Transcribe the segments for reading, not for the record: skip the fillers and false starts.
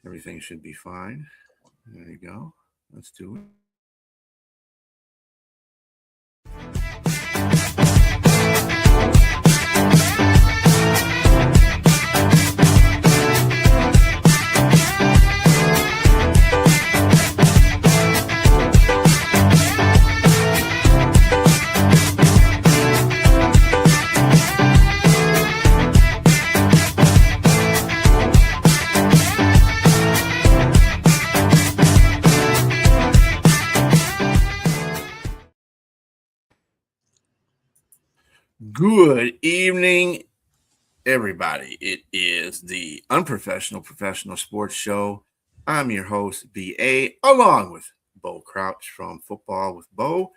Everything should be fine. There you go. Let's do it. Good evening, everybody. It is the Unprofessional Professional Sports Show. I'm your host, B.A., along with Bo Crouch from Football with Bo,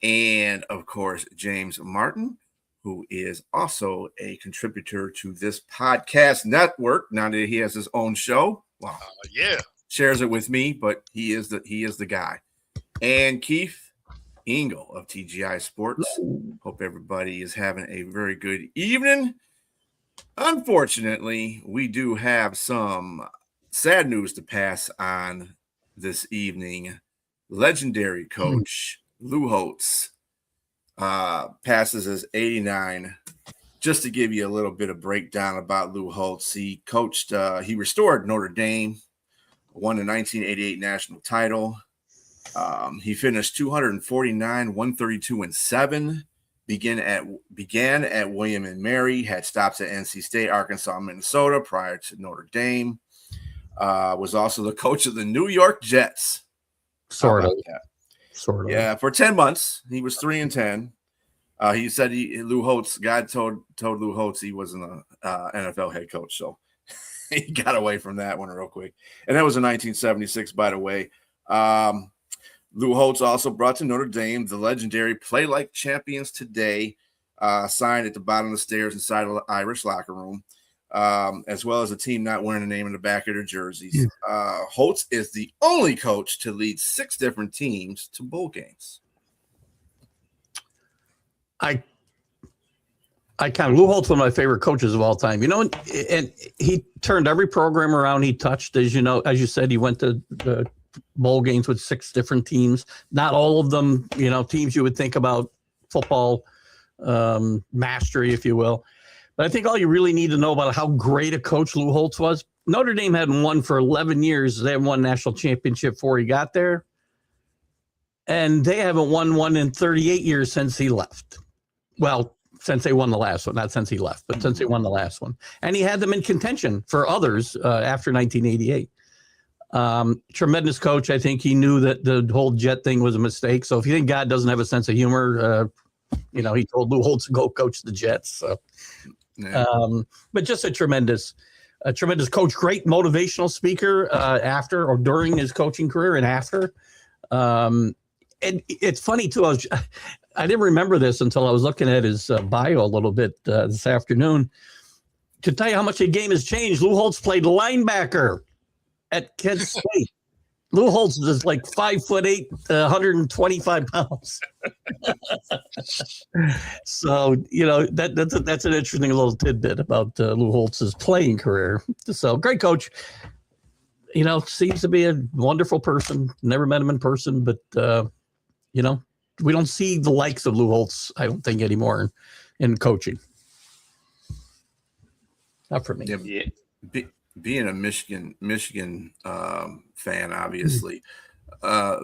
and, of course, James Martin, who is also a contributor to this podcast network. Now that he has his own show, well, shares it with me, but he is the guy. And Keith Engel of TGI Sports. Hope everybody is having a very good evening. Unfortunately, we do have some sad news to pass on this evening. Legendary coach Lou Holtz passes as 89. Just to give you a little bit of breakdown about Lou Holtz, he restored Notre Dame, won the 1988 national title. He finished 249, 132, and 7. Began at William and Mary. Had stops at NC State, Arkansas, Minnesota prior to Notre Dame. Was also the coach of the New York Jets. Sort of. Yeah, for 10 months. He was 3-10. He said God told Lou Holtz he wasn't an NFL head coach, so he got away from that one real quick. And that was in 1976, by the way. Lou Holtz also brought to Notre Dame the legendary Play Like Champions Today sign at the bottom of the stairs inside the Irish locker room, as well as a team not wearing a name in the back of their jerseys. Holtz is the only coach to lead 6 different teams to bowl games. I Lou Holtz, one of my favorite coaches of all time, and he turned every program around he touched. As you said, he went to the bowl games with 6 different teams. Not all of them, teams you would think about football mastery, if you will. But I think all you really need to know about how great a coach Lou Holtz was, Notre Dame hadn't won for 11 years. They haven't won national championship before he got there. And they haven't won one in 38 years since he left. Well, since they won the last one, not since he left, but since they won the last one. And he had them in contention for others after 1988. Tremendous coach. I think he knew that the whole Jet thing was a mistake. So if you think God doesn't have a sense of humor, he told Lou Holtz to go coach the Jets. So, but just a tremendous coach, great motivational speaker after or during his coaching career and after. And it's funny too. I didn't remember this until I was looking at his bio a little bit this afternoon. To tell you how much the game has changed, Lou Holtz played linebacker at Kent State. Lou Holtz is like 5'8", 125 pounds. So, that's an interesting little tidbit about Lou Holtz's playing career. So great coach. Seems to be a wonderful person. Never met him in person, but, we don't see the likes of Lou Holtz, I don't think, anymore in coaching. Not for me. Yeah. Being a Michigan fan, obviously, I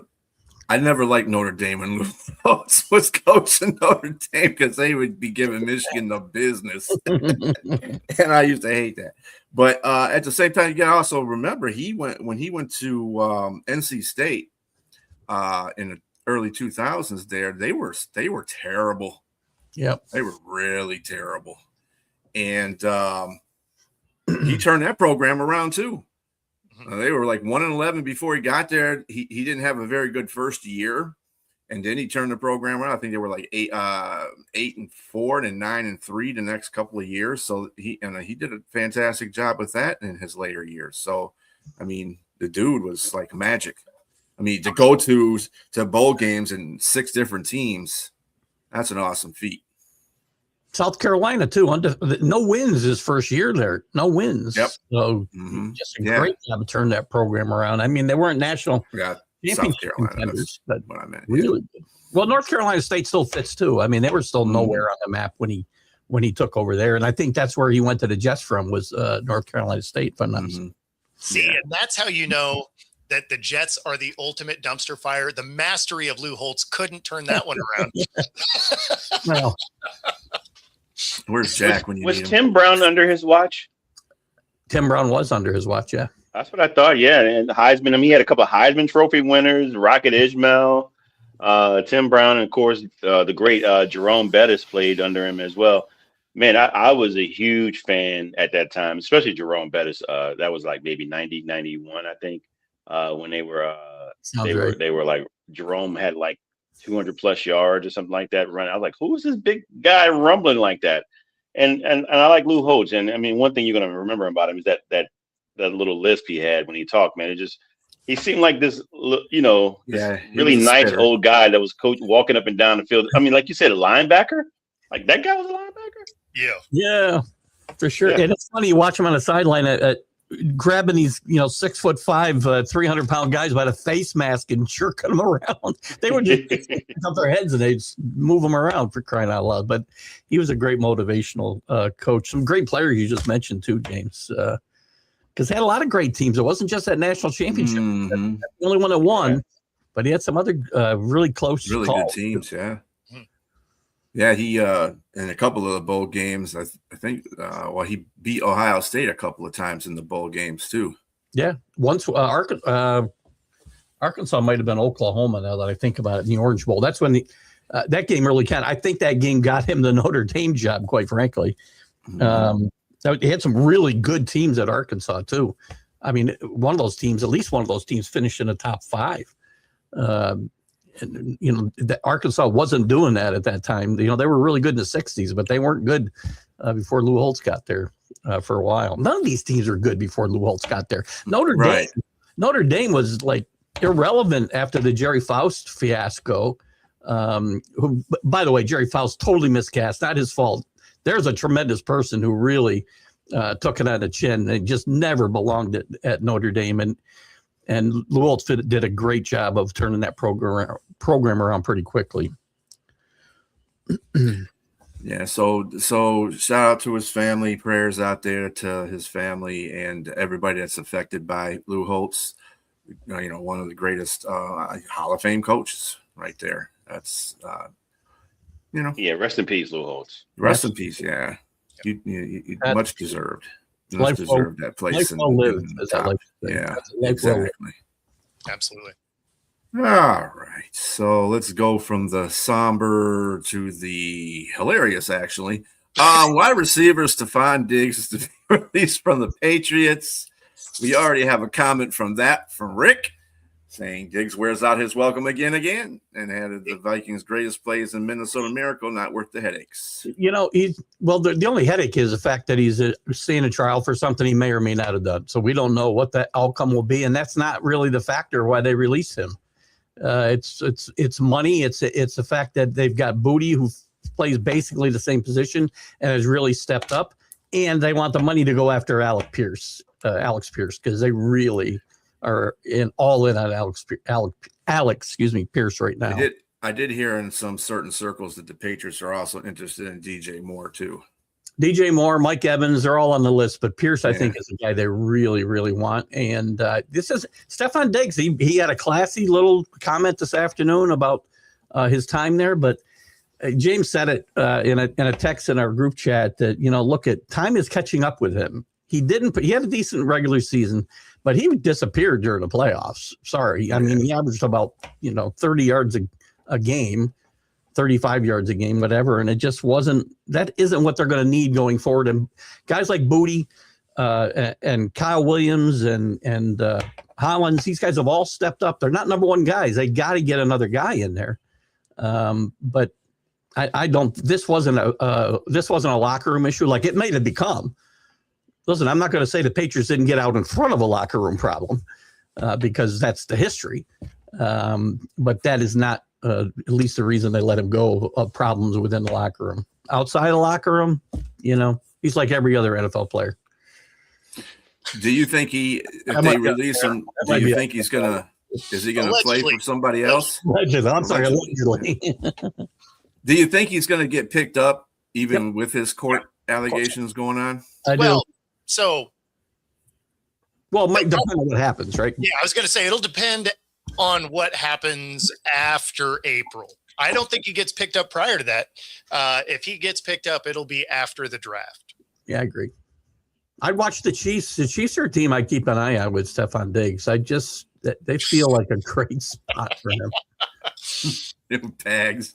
never liked Notre Dame when Lou Holtz was coaching Notre Dame because they would be giving Michigan the business, and I used to hate that. But at the same time, you got to also remember when he went to NC State in the early 2000s. They were terrible. Yep, they were really terrible, and he turned that program around too. They were like 1-11 before he got there. He didn't have a very good first year, and then he turned the program around. I think they were like 8-4 and 9-3 the next couple of years. So he did a fantastic job with that in his later years. So, I mean, the dude was like magic. I mean, to go to bowl games and 6 different teams, that's an awesome feat. South Carolina too. No wins his first year there. No wins. Yep. So just a great job to turn that program around. I mean, they weren't national championship contenders, but what I meant. Really good. Well, North Carolina State still fits too. I mean, they were still nowhere on the map when he took over there, and I think that's where he went to the Jets from was North Carolina State. If I'm not mistaken. See, and that's how you know that the Jets are the ultimate dumpster fire. The mastery of Lou Holtz couldn't turn that one around. Well. Where's Jack when you was need him? Tim Brown under his watch? Tim Brown was under his watch, yeah. That's what I thought, yeah. And Heisman, I mean, he had a couple of Heisman Trophy winners, Rocket Ismail, Tim Brown, and of course, the great Jerome Bettis played under him as well. Man, I was a huge fan at that time, especially Jerome Bettis. That was like maybe 90, 91, I think, when they were like, Jerome had like 200 plus yards or something like that running. I was like, who is this big guy rumbling like that? And I like Lou Holtz. And I mean, one thing you're going to remember about him is that little lisp he had when he talked, man. He seemed like this, really nice old guy that was walking up and down the field. I mean, like you said, a linebacker, like that guy was a linebacker. Yeah, for sure. Yeah. And it's funny, you watch him on the sideline grabbing these, 6'5", 300-pound guys by the face mask and jerking them around. They would just pick up their heads and they'd just move them around, for crying out loud. But he was a great motivational coach. Some great players you just mentioned too, James, because they had a lot of great teams. It wasn't just that national championship. That's the only one that won, but he had some other really close, really good teams. Yeah. Yeah, he in a couple of the bowl games, I think. He beat Ohio State a couple of times in the bowl games too. Yeah, once Arkansas might have been Oklahoma. Now that I think about it, in the Orange Bowl, that's when that game really counted. I think that game got him the Notre Dame job, quite frankly. He had some really good teams at Arkansas too. I mean, at least one of those teams finished in the top 5. And Arkansas wasn't doing that at that time. They were really good in the 60s, but they weren't good before Lou Holtz got there for a while. None of these teams were good before Lou Holtz got there. Notre Dame was like irrelevant after the Jerry Faust fiasco. Who, by the way, Jerry Faust totally miscast, not his fault. There's a tremendous person who really took it on the chin and just never belonged at Notre Dame. And Lou Holtz did a great job of turning that program around pretty quickly. Yeah, so shout out to his family. Prayers out there to his family and everybody that's affected by Lou Holtz. One of the greatest Hall of Fame coaches right there. That's Yeah, rest in peace, Lou Holtz. Rest in peace. Yeah, you much deserved. Must deserve that place. Yeah, exactly. Absolutely. All right. So let's go from the somber to the hilarious, actually. Wide receiver Stephon Diggs is to be released from the Patriots. We already have a comment from Rick saying Diggs wears out his welcome again and added the Vikings' greatest plays in Minnesota Miracle, not worth the headaches. The only headache is the fact that he's seeing a trial for something he may or may not have done. So we don't know what that outcome will be, and that's not really the factor why they release him. It's money. It's the fact that they've got Booty, who plays basically the same position and has really stepped up, and they want the money to go after Alex Pierce, because they really are all in on Alex Pierce right now. I did hear in some certain circles that the Patriots are also interested in DJ Moore too. DJ Moore, Mike Evans, they're all on the list, but Pierce, I think, is the guy they really, really want. And this is Stephon Diggs. He had a classy little comment this afternoon about his time there, but James said it in a text in our group chat that, time is catching up with him. He had a decent regular season, but he disappeared during the playoffs. Sorry. I mean, he averaged about, 30 yards a game, 35 yards a game, whatever. And it just that isn't what they're going to need going forward. And guys like Booty and Kyle Williams and Hollins, these guys have all stepped up. They're not number one guys. They got to get another guy in there. But this wasn't a locker room issue like it may have become. Listen, I'm not going to say the Patriots didn't get out in front of a locker room problem because that's the history. But that is not at least the reason they let him go of problems within the locker room. Outside the locker room, he's like every other NFL player. Do you think if they release him, do you think he's gonna? Is he gonna play for somebody else? I'm sorry, allegedly. Do you think he's gonna get picked up even with his court allegations going on? I do. Well, it might depend on what happens, right? Yeah, I was going to say it'll depend on what happens after April. I don't think he gets picked up prior to that. If he gets picked up, it'll be after the draft. Yeah, I agree. I'd watch the Chiefs. The Chiefs are a team I keep an eye on with Stephon Diggs. They feel like a great spot for him. Pags.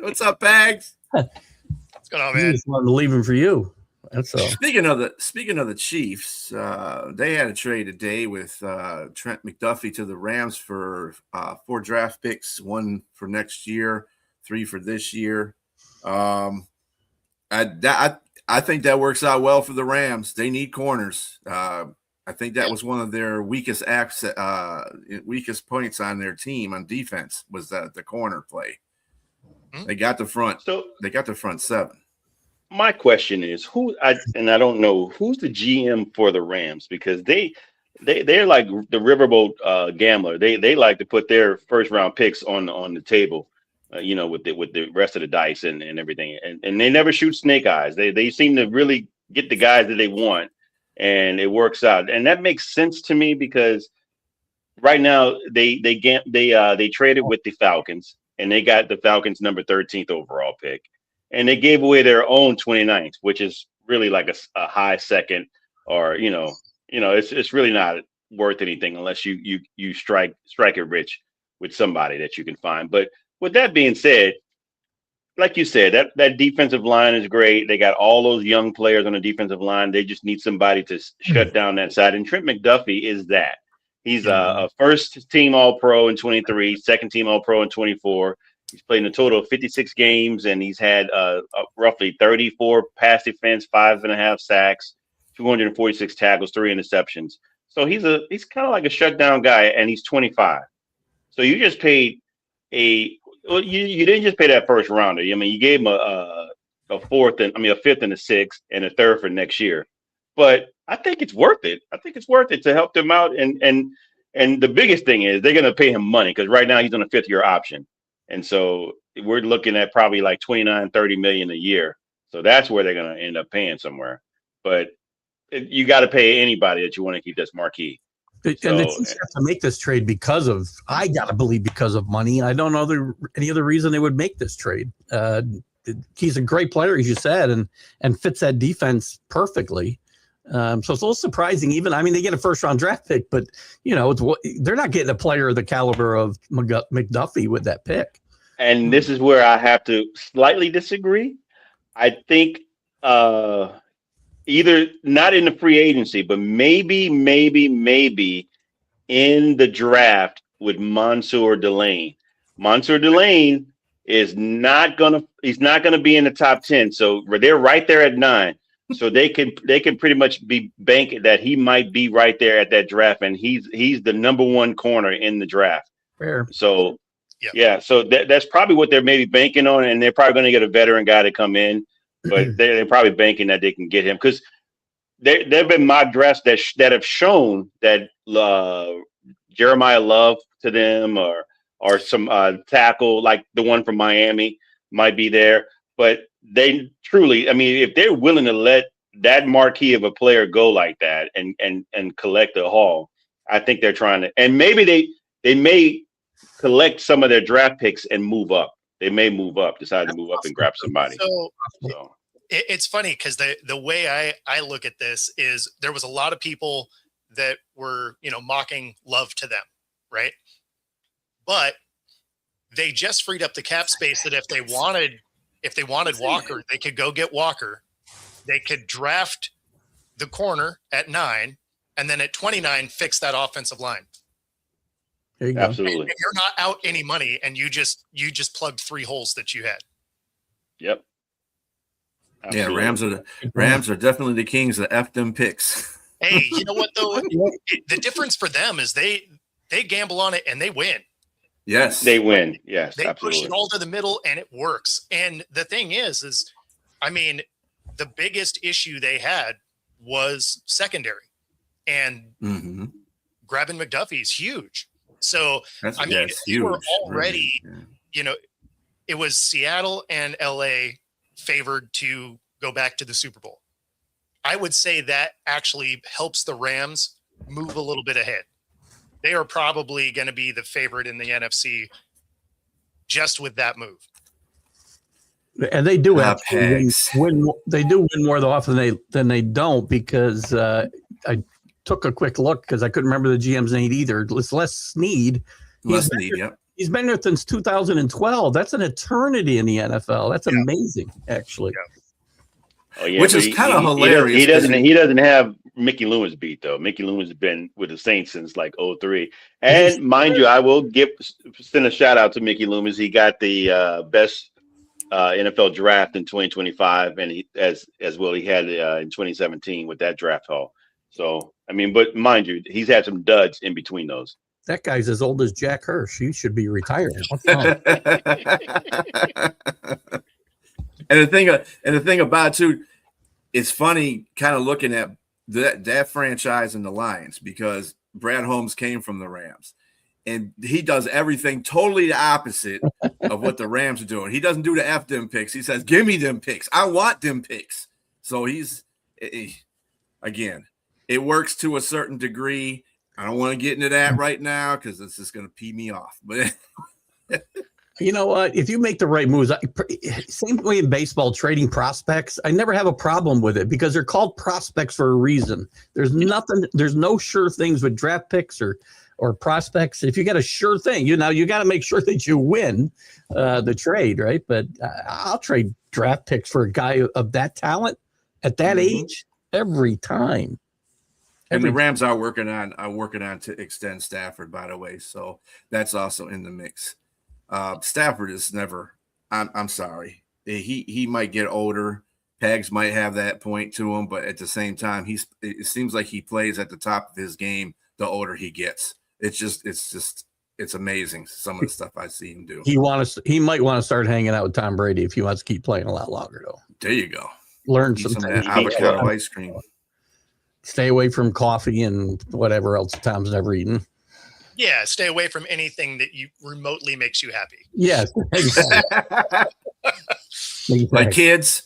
What's up, Pags? What's going on, man? I just wanted to leave him for you. That's all. Speaking of the Chiefs, they had a trade today with Trent McDuffie to the Rams for 4 draft picks, 1 for next year, 3 for this year. I think that works out well for the Rams. They need corners. I think that was one of their weakest points on their team on defense was the corner play. Mm-hmm. They got the front. So they got the front 7. My question is I don't know who's the GM for the Rams, because they're like the riverboat gambler. They like to put their first round picks on the table, with the rest of the dice and everything. And they never shoot snake eyes. They seem to really get the guys that they want, and it works out. And that makes sense to me because right now they traded with the Falcons, and they got the Falcons number 13th overall pick. And they gave away their own 29th, which is really like a high second, or it's really not worth anything unless you strike it rich with somebody that you can find. But with that being said, like you said, that defensive line is great. They got all those young players on the defensive line. They just need somebody to shut down that side. And Trent McDuffie is that. He's a first team All-Pro in 23, second team All-Pro in 24. He's played in a total of 56 games, and he's had roughly 34 pass defense, 5.5 sacks, 246 tackles, 3 interceptions. So he's kind of like a shutdown guy, and he's 25. So you just paid you didn't just pay that first rounder. I mean, you gave him a 5th and a 6th and a 3rd for next year. But I think it's worth it. I think it's worth it to help them out. And the biggest thing is they're going to pay him money, because right now he's on a 5th-year option. And so we're looking at probably like 29-30 million a year. So that's where they're going to end up paying somewhere. But you got to pay anybody that you want to keep this marquee. And the Chiefs have to make this trade because of money. I don't know any other reason they would make this trade. He's a great player, as you said, and fits that defense perfectly. So it's a little surprising. They get a first-round draft pick, but they're not getting a player of the caliber of McDuffie with that pick. And this is where I have to slightly disagree. I think either not in the free agency, but maybe in the draft with Mansour Delane. Mansour Delane is not gonna be in the top 10. So they're right there at 9. So they can pretty much be banking that he might be right there at that draft, and he's the number 1 corner in the draft. Fair. So yeah, so that's probably what they're maybe banking on, and they're probably going to get a veteran guy to come in, but they're probably banking that they can get him, because there've been mock drafts that have shown that Jeremiah Love to them or some tackle like the one from Miami might be there, but they truly, if they're willing to let that marquee of a player go like that and collect a haul, I think they're trying to, and maybe they may collect some of their draft picks and move up. They may decide to move up and grab somebody. So. It's funny because the way I look at this is there was a lot of people that were, mocking Love to them, right? But they just freed up the cap space that if they wanted Walker, they could go get Walker. They could draft the corner at 9, and then at 29, fix that offensive line. There you go. Absolutely. And you're not out any money, and you just plugged 3 holes that you had. Yep. Absolutely. Yeah, Rams are definitely the kings of F them picks. Hey, you know what though? The difference for them is they gamble on it and they win. Yes. They win. Yes, They absolutely. push it all to the middle, and it works. And the thing is, I mean, the biggest issue they had was secondary, and grabbing McDuffie is huge. So, I mean, they were already, really. you know, it was Seattle and LA favored to go back to the Super Bowl. I would say that actually helps the Rams move a little bit ahead. They are probably going to be the favorite in the NFC just with that move. And they do actually win. They do win more often than they don't, because I took a quick look because I couldn't remember the GM's name either. It's Les Snead. He's been there since 2012. That's an eternity in the NFL. That's amazing, actually. Oh, yeah, which is kind of hilarious. He doesn't have Mickey Loomis beat, though. Mickey Loomis has been with the Saints since like 2003. And mind you, I will send a shout out to Mickey Loomis. He got the best NFL draft in 2025, and he as well he had in 2017 with that draft haul. So I mean, but mind you, he's had some duds in between those. That guy's as old as Jack Hirsch. He should be retiring. And the thing about it too, it's funny kind of looking at that franchise and the Lions, because Brad Holmes came from the Rams, and he does everything totally the opposite of what the Rams are doing. He doesn't do the F them picks. He says, "Give me them picks. I want them picks." So again, it works to a certain degree. I don't want to get into that right now because it's just going to pee me off. But you know what? If you make the right moves, same way in baseball, trading prospects, I never have a problem with it because they're called prospects for a reason. There's no sure things with draft picks or prospects. If you got a sure thing, you got to make sure that you win the trade, right? But I'll trade draft picks for a guy of that talent at that age every time. And the Rams are working on to extend Stafford, by the way. So that's also in the mix. Stafford is never. I'm sorry. He might get older. Pags might have that point to him, but at the same time, it seems like he plays at the top of his game the older he gets. It's amazing some of the stuff I see him do. He might want to start hanging out with Tom Brady if he wants to keep playing a lot longer, though. There you go. Learn some things. Avocado ice cream. Stay away from coffee and whatever else Tom's never eaten. Yeah, stay away from anything that you remotely makes you happy. Yes. Exactly. My kids.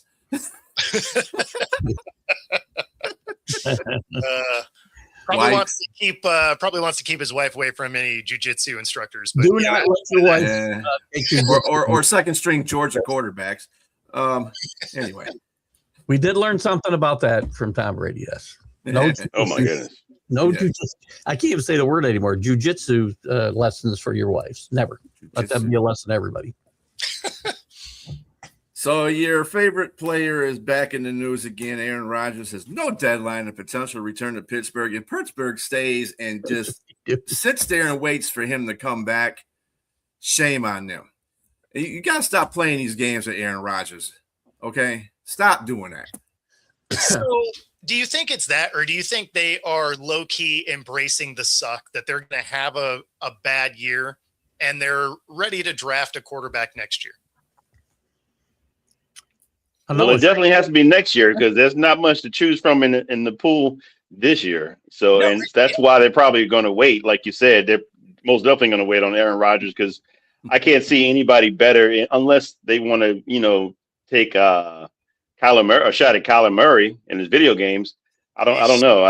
Probably wants to keep his wife away from any jiu-jitsu instructors. But do not let your wife or second string Georgia quarterbacks. Anyway, we did learn something about that from Tom Brady. Yes. No. Oh my goodness. No jiu-jitsu. I can't even say the word anymore. Jiu-jitsu lessons for your wives. Never. Let that be a lesson to everybody. So your favorite player is back in the news again. Aaron Rodgers has no deadline and potential return to Pittsburgh, and Pittsburgh stays and just sits there and waits for him to come back. Shame on them. You got to stop playing these games with Aaron Rodgers. Okay? Stop doing that. So do you think it's that, or do you think they are low-key embracing the suck, that they're going to have a bad year and they're ready to draft a quarterback next year? Well, it definitely has to be next year because there's not much to choose from in the pool this year. So, and that's why they're probably going to wait. Like you said, they're most definitely going to wait on Aaron Rodgers because I can't see anybody better unless they want to, take Kyler Murray, a shot at Kyler Murray in his video games. I don't know.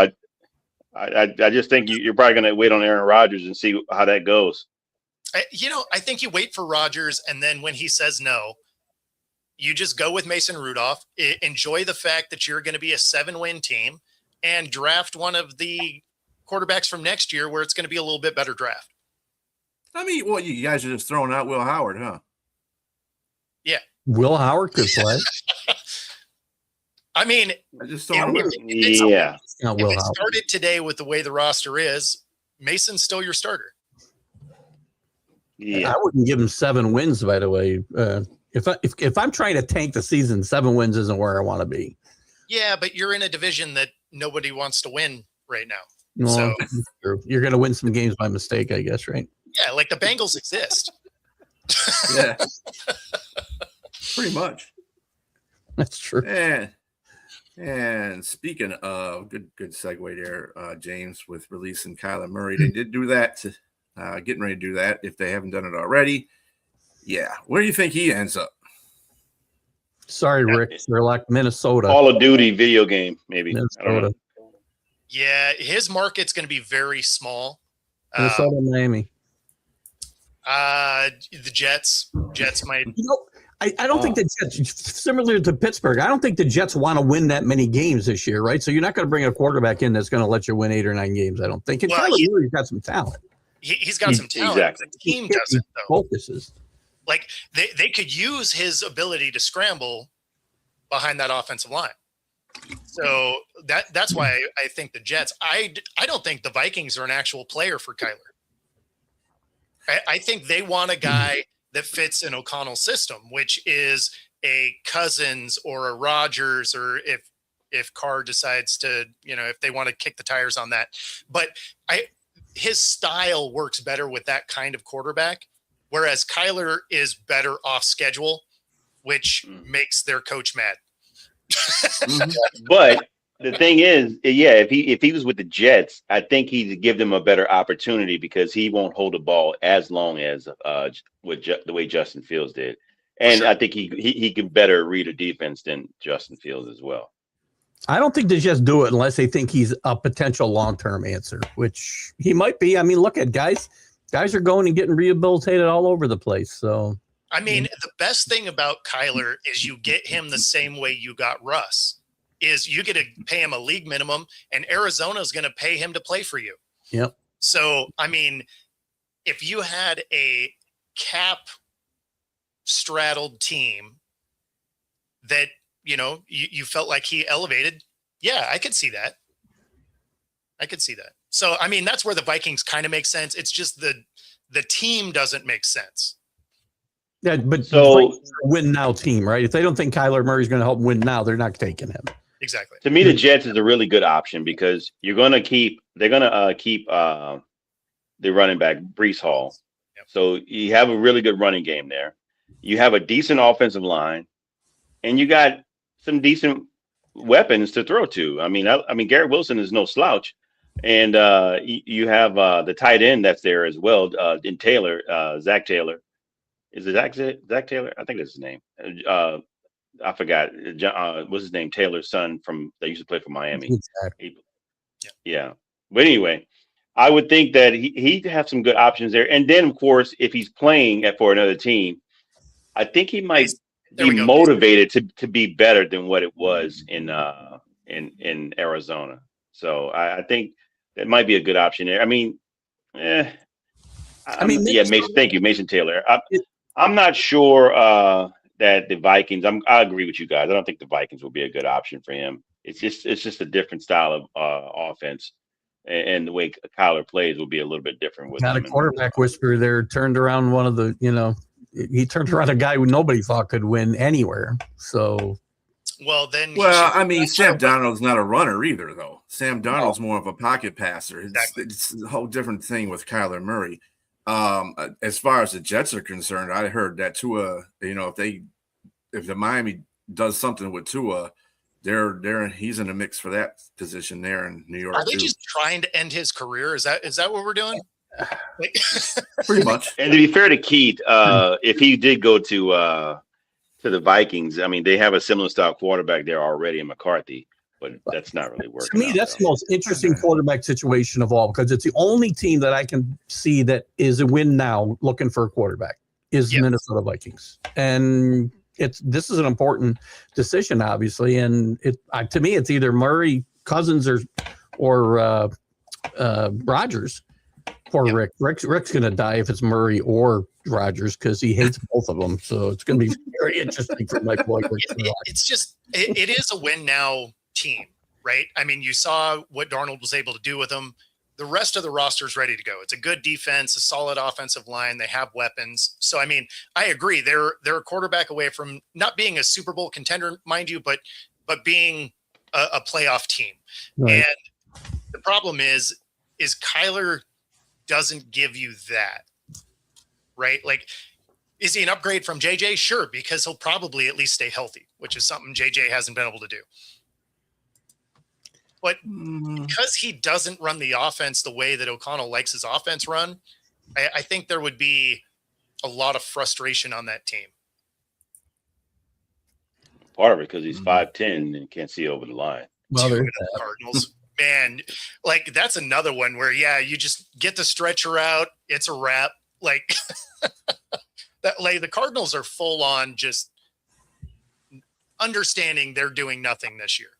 I just think you're probably going to wait on Aaron Rodgers and see how that goes. I think you wait for Rodgers, and then when he says no, you just go with Mason Rudolph, enjoy the fact that you're going to be a 7-win team, and draft one of the quarterbacks from next year where it's going to be a little bit better draft. I mean, well, you guys are just throwing out Will Howard, huh? Yeah. Will Howard could play. I mean, I just if it started today with the way the roster is, Mason's still your starter. Yeah. I wouldn't give him 7 wins, by the way. If I'm trying to tank the season, 7 wins isn't where I want to be. Yeah, but you're in a division that nobody wants to win right now. No, so you're going to win some games by mistake, I guess, right? Yeah, like the Bengals exist. Yeah, pretty much. That's true. And speaking of good segue there, James, with releasing Kyler Murray, they did do that. Getting ready to do that if they haven't done it already. Yeah, where do you think he ends up? Sorry, Rick. They're like Minnesota. Call of Duty video game, maybe. I don't know. Yeah, his market's going to be very small. Minnesota, Miami. The Jets might. I don't think the Jets, similar to Pittsburgh, I don't think the Jets want to win that many games this year, right? So you're not going to bring a quarterback in that's going to let you win 8 or 9 games, I don't think. And Kyler Murray's got some talent. He's got some talent. Exactly. The team doesn't, though. Focuses. Like, they could use his ability to scramble behind that offensive line. So that's why I think the Jets. I don't think the Vikings are an actual player for Kyler. I think they want a guy that fits in O'Connell's system, which is a Cousins or a Rodgers, or if Carr decides to, if they want to kick the tires on that. But his style works better with that kind of quarterback, whereas Kyler is better off schedule, which makes their coach mad. But the thing is, yeah, if he was with the Jets, I think he'd give them a better opportunity because he won't hold the ball as long as the way Justin Fields did, and I think he can better read a defense than Justin Fields as well. I don't think they just do it unless they think he's a potential long-term answer, which he might be. I mean, look at guys are going and getting rehabilitated all over the place. So, I mean, the best thing about Kyler is you get him the same way you got Russ. Is you get to pay him a league minimum, and Arizona is going to pay him to play for you. Yep. So, I mean, if you had a cap straddled team that, you felt like he elevated, yeah, I could see that. So, I mean, that's where the Vikings kind of make sense. It's just the team doesn't make sense. Yeah, but so win now team, right? If they don't think Kyler Murray's going to help win now, they're not taking him. Exactly. To me, the Jets is a really good option because they're going to keep the running back Breece Hall. Yep. So you have a really good running game there. You have a decent offensive line, and you got some decent weapons to throw to. I mean, Garrett Wilson is no slouch, and you have the tight end that's there as well in Taylor, Zach Taylor. Is it Zach Taylor? I think that's his name. I forgot. What's his name? Taylor's son that used to play for Miami. Exactly. Yeah. But anyway, I would think that he'd have some good options there. And then, of course, if he's playing for another team, I think he might be motivated to be better than what it was in Arizona. So I think that might be a good option there. I mean, Mason. Thank you, Mason Taylor. I'm not sure that the Vikings. I agree with you guys. I don't think the Vikings will be a good option for him. It's just a different style of offense, and the way Kyler plays will be a little bit different. With got a quarterback whisperer there. Turned around one of the. He turned around a guy who nobody thought could win anywhere. So. Well, I mean, Sam Darnold's not a runner either, though. Sam Darnold's more of a pocket passer. It's a whole different thing with Kyler Murray. As far as the Jets are concerned, I heard that Tua, if the Miami does something with Tua, he's in the mix for that position there in New York. Are they just trying to end his career? Is that what we're doing? Pretty much. And to be fair to Keith, if he did go to the Vikings, I mean, they have a similar style quarterback there already in McCarthy. But that's not really working. To me, that's the most interesting quarterback situation of all because it's the only team that I can see that is a win now looking for a quarterback is the Minnesota Vikings. And this is an important decision, obviously. And to me, it's either Murray, Cousins, or Rodgers. Poor Rick. Rick's going to die if it's Murray or Rodgers because he hates both of them. So it's going to be very interesting for my boy. It's just it is a win now team, right? I mean, you saw what Darnold was able to do with them. The rest of the roster is ready to go. It's a good defense, a solid offensive line. They have weapons. So, I mean, I agree. They're a quarterback away from not being a Super Bowl contender, mind you, but being a playoff team. Right. And the problem is Kyler doesn't give you that. right? Like, is he an upgrade from JJ? Sure, because he'll probably at least stay healthy, which is something JJ hasn't been able to do. But because he doesn't run the offense the way that O'Connell likes his offense run, I think there would be a lot of frustration on that team. Part of it because he's 5'10" and can't see over the line. Well, Dude, the Cardinals, man, like that's another one where, yeah, you just get the stretcher out. It's a wrap. Like that, like the Cardinals are full on just understanding they're doing nothing this year,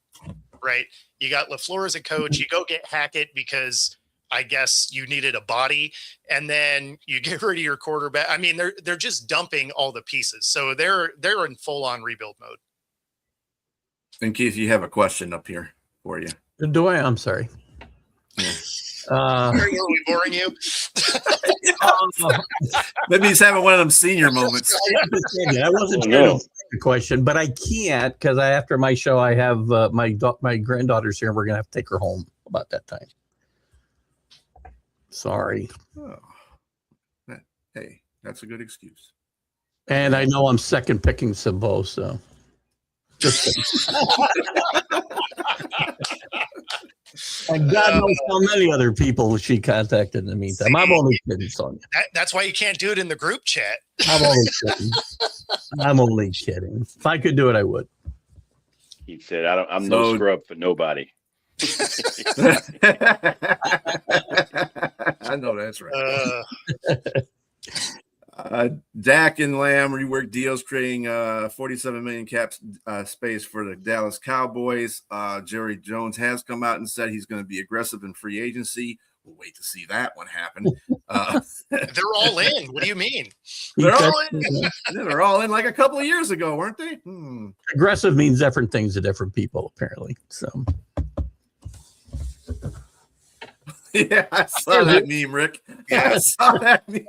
right? You got LaFleur as a coach. You go get Hackett because I guess you needed a body, and then you get rid of your quarterback. I mean, they're just dumping all the pieces, so they're in full on rebuild mode. And Keith, you have a question up here for you. Do I? I'm sorry. Are we boring you? Maybe he's having one of them senior moments. I wasn't trying to ask the question, but I can't because after my show, I have my granddaughter's here, and we're gonna have to take her home about that time. Sorry. Oh. Hey, that's a good excuse. And I know I'm second picking Simbo, so just and God knows how many other people she contacted in the meantime. I'm only kidding, Sonia. That's why you can't do it in the group chat. I'm only kidding. I'm only kidding. If I could do it, I would. He said, I'm no scrub for nobody. I know that's right. Dak and Lamb reworked deals, creating $47 million cap space for the Dallas Cowboys. Jerry Jones has come out and said he's going to be aggressive in free agency. We'll wait to see that one happen. They're all in. What do you mean? They're all in. They're all in like a couple of years ago, weren't they? Aggressive means different things to different people, apparently. So. Yeah, I saw that meme, Rick. Yeah, I saw that meme.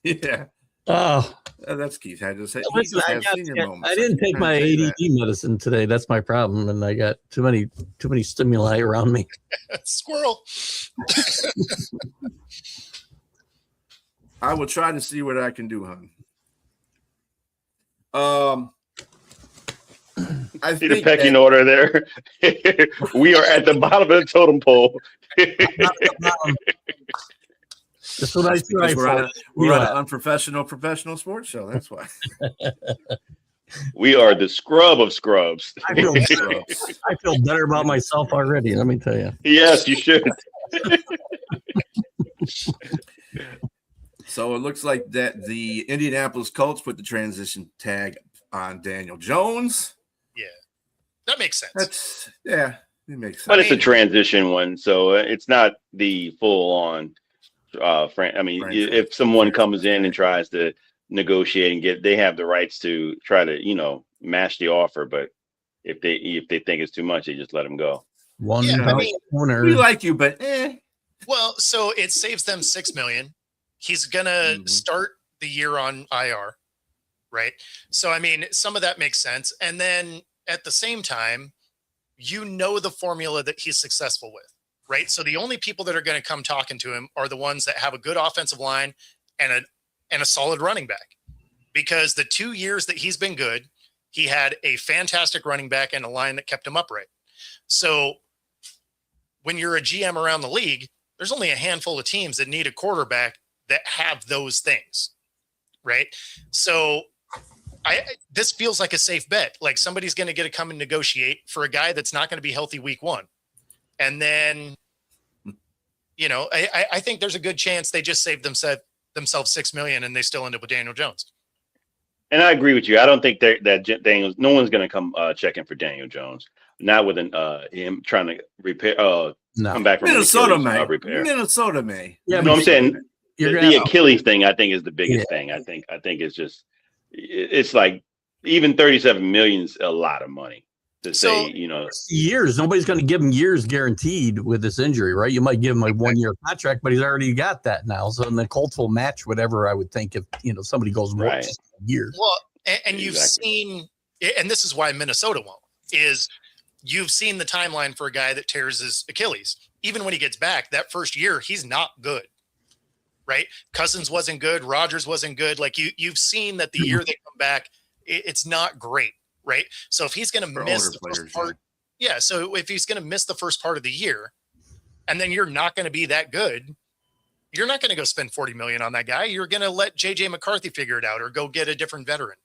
Yeah. Oh, that's Keith. I just listen, I didn't take my ADD medicine today. That's my problem, and I got too many stimuli around me. Squirrel. I will try to see what I can do, hon. I see the pecking order there. We are at the bottom of the totem pole. That's what I see. We're at an unprofessional professional sports show. That's why. We are the scrub of scrubs. I feel better about myself already. Let me tell you. Yes, you should. So it looks like that the Indianapolis Colts put the transition tag on Daniel Jones. Yeah, that makes sense. It makes sense. But it's a transition one, so it's not the full on. If someone comes in and tries to negotiate and they have the rights to try to, match the offer. But if they think it's too much, they just let them go. We like you, but Well, so it saves them $6 million. He's gonna start the year on IR, right? So some of that makes sense, and then at the same time, the formula that he's successful with. Right. So the only people that are going to come talking to him are the ones that have a good offensive line and a solid running back, because the 2 years that he's been good, he had a fantastic running back and a line that kept him upright. So when you're a GM around the league, there's only a handful of teams that need a quarterback that have those things. Right. So this feels like a safe bet. Like somebody's going to come and negotiate for a guy that's not going to be healthy week one. And then, I think there's a good chance they just saved themselves $6 million and they still end up with Daniel Jones. And I agree with you. I don't think that no one's going to come checking for Daniel Jones. Not with him trying to repair. Come back from Minnesota may. Repair. Minnesota may. Yeah, I'm saying the Achilles thing. I think is the biggest thing. I think it's just it's like even $37 million is a lot of money. To say, years. Nobody's going to give him years guaranteed with this injury, right? You might give him a 1-year contract, but he's already got that now. So the Colts will match whatever I would think if somebody goes more years. Well, and you've seen, and this is why Minnesota won't, is you've seen the timeline for a guy that tears his Achilles. Even when he gets back, that first year, he's not good, right? Cousins wasn't good. Rodgers wasn't good. Like you've seen that the year they come back, it's not great, right? So if he's going to miss the first part, so if he's going to miss the first part of the year, and then you're not going to be that good, you're not going to go spend $40 million on that guy. You're going to let JJ McCarthy figure it out or go get a different veteran.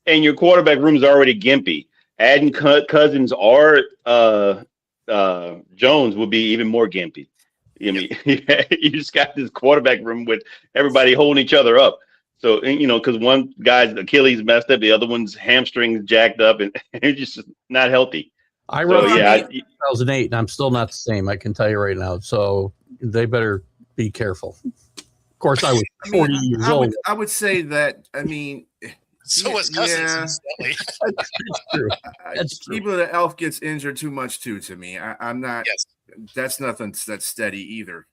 And your quarterback room is already gimpy. Adding Cousins or Jones will be even more gimpy. I mean, you just got this quarterback room with everybody holding each other up. So, because one guy's Achilles messed up, the other one's hamstrings jacked up, and it's just not healthy. I wrote 2008, and I'm still not the same. I can tell you right now. So they better be careful. Of course, I was 40 years old. I would say that. I mean, so was Cousins. Yeah. That's true. Even the elf gets injured too much too. To me, I'm not. Yes. That's nothing that's steady either.